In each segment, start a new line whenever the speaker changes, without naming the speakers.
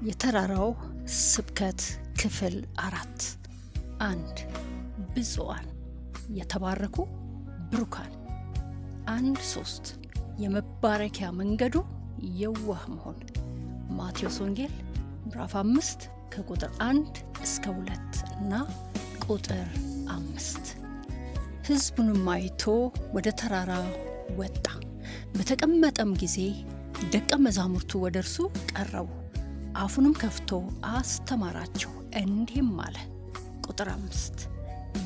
የተራራው ስብከት ክፍል 4 1 ብፁዓን የተባረኩ ብሩካን 1-3 የመባረኪያ መንገዱ የዋህ መሆን ማቴዎስ ወንጌል ምዕራፍ 5 ከቁጥር 1 እስከ 2 እና ቁጥር 5። ሕዝቡንም አይቶ ወደ ተራራ ወጣ። በተቀመጠም ጊዜ ደቀ መዛሙርቱ ወደ እርሱ ቀረቡ። አፉንም ከፍቶ አስተማራቸው እንዲህም አለ። ቁጥር 5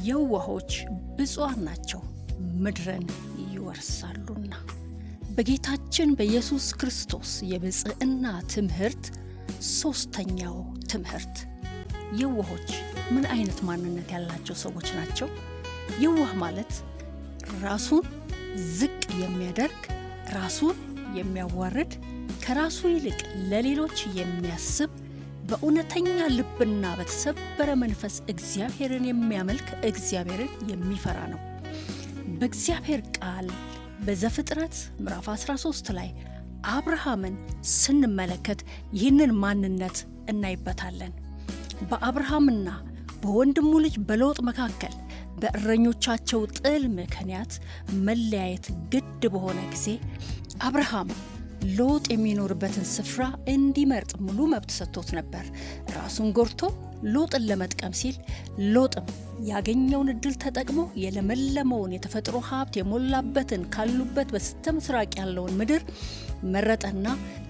የዋሆች ብፁዓን ናቸው፣ ምድርን ይወርሳሉና። በጌታችን በኢየሱስ ክርስቶስ የብፅዕና ትምህርት ሶስተኛው ትምህርት የዋሆች ምን አይነት ማንነት ያላቸው ሰዎች ናቸው? የዋህ ማለት ራሱን ዝቅ የሚያደርግ፣ ራሱን የሚያዋርድ፣ ከራሱ ይልቅ ለሌሎች የሚያስብ፣ በእውነተኛ ልብና በተሰበረ መንፈስ እግዚአብሔርን የሚያመልክ፣ እግዚአብሔርን የሚፈራ ነው። በእግዚአብሔር ቃል በዘፍጥረት ምዕራፍ 13 ላይ አብርሃምን ስንመለከት ይህንን ማንነት እናይበታለን። በአብርሃምና በወንድሙ ልጅ በሎጥ መካከል በእረኞቻቸው ጥል ምክንያት መለያየት ግድ በሆነ ጊዜ አብርሃም ሎጥ የሚኖርበትን ስፍራ እንዲመርጥ ሙሉ መብት ሰጥቶት ነበር። ራሱን ጎርቶ ሎጥን ለመጥቀም ሲል ሎጥም ያገኘውን እድል ተጠቅሞ የለመለመውን የተፈጥሮ ሀብት የሞላበትን ካሉበት በስተ ምስራቅ ያለውን ምድር መረጠና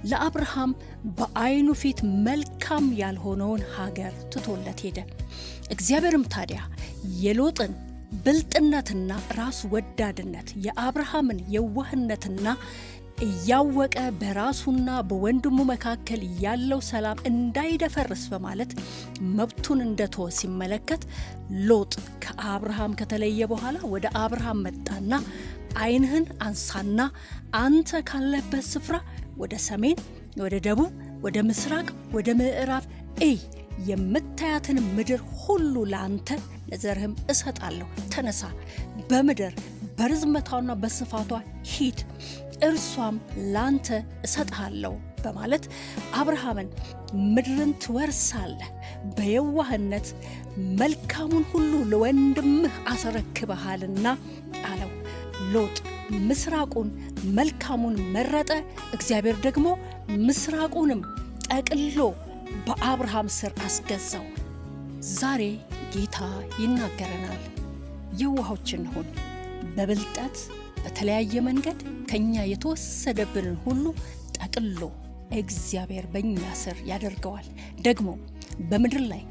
ለአብርሃም በዓይኑ ፊት መልካም ያልሆነውን ሀገር ትቶለት ሄደ። እግዚአብሔርም ታዲያ የሎጥን ብልጥነትና ራስ ወዳድነት የአብርሃምን የዋህነትና እያወቀ በራሱና በወንድሙ መካከል ያለው ሰላም እንዳይደፈርስ በማለት መብቱን እንደተወ ሲመለከት ሎጥ ከአብርሃም ከተለየ በኋላ ወደ አብርሃም መጣና ዓይንህን አንሳና አንተ ካለበት ስፍራ ወደ ሰሜን፣ ወደ ደቡብ፣ ወደ ምስራቅ፣ ወደ ምዕራብ እይ፣ የምታያትን ምድር ሁሉ ለአንተ ለዘርህም እሰጣለሁ። ተነሳ፣ በምድር በርዝመቷና በስፋቷ ሂድ፣ እርሷም ላንተ እሰጥሃለሁ በማለት አብርሃምን ምድርን ትወርሳለህ፣ በየዋህነት መልካሙን ሁሉ ለወንድምህ አስረክበሃልና አለው። ሎጥ ምስራቁን መልካሙን መረጠ። እግዚአብሔር ደግሞ ምስራቁንም ጠቅሎ በአብርሃም ስር አስገዛው። ዛሬ ጌታ ይናገረናል። የዋሆች እንሁን። በብልጠት በተለያየ መንገድ ከኛ የተወሰደብንን ሁሉ ጠቅሎ እግዚአብሔር በእኛ ስር ያደርገዋል። ደግሞ በምድር ላይ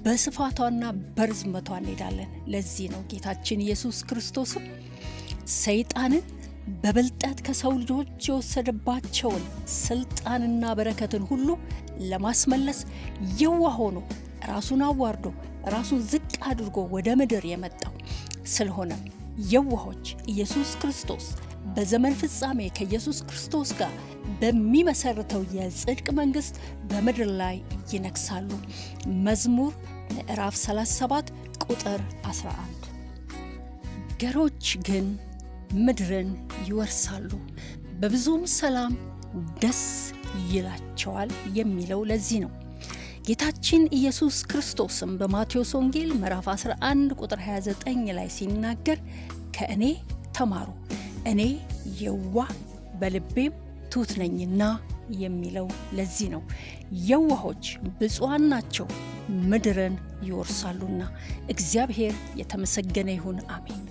በስፋቷና በርዝመቷ እንሄዳለን። ለዚህ ነው ጌታችን ኢየሱስ ክርስቶስም ሰይጣንን በብልጠት ከሰው ልጆች የወሰደባቸውን ስልጣንና በረከትን ሁሉ ለማስመለስ የዋህ ሆኖ ራሱን አዋርዶ ራሱን ዝቅ አድርጎ ወደ ምድር የመጣው። ስለሆነም የዋሆች ኢየሱስ ክርስቶስ በዘመን ፍጻሜ ከኢየሱስ ክርስቶስ ጋር በሚመሰርተው የጽድቅ መንግስት በምድር ላይ ይነግሳሉ። መዝሙር ምዕራፍ 37 ቁጥር 11። ገሮች ግን ምድርን ይወርሳሉ፣ በብዙም ሰላም ደስ ይላቸዋል የሚለው ለዚህ ነው። ጌታችን ኢየሱስ ክርስቶስም በማቴዎስ ወንጌል ምዕራፍ 11 ቁጥር 29 ላይ ሲናገር ከእኔ ተማሩ፣ እኔ የዋህ በልቤም ትሑት ነኝና የሚለው ለዚህ ነው። የዋሆች ብፁዓን ናቸው፣ ምድርን ይወርሳሉና። እግዚአብሔር የተመሰገነ ይሁን። አሜን።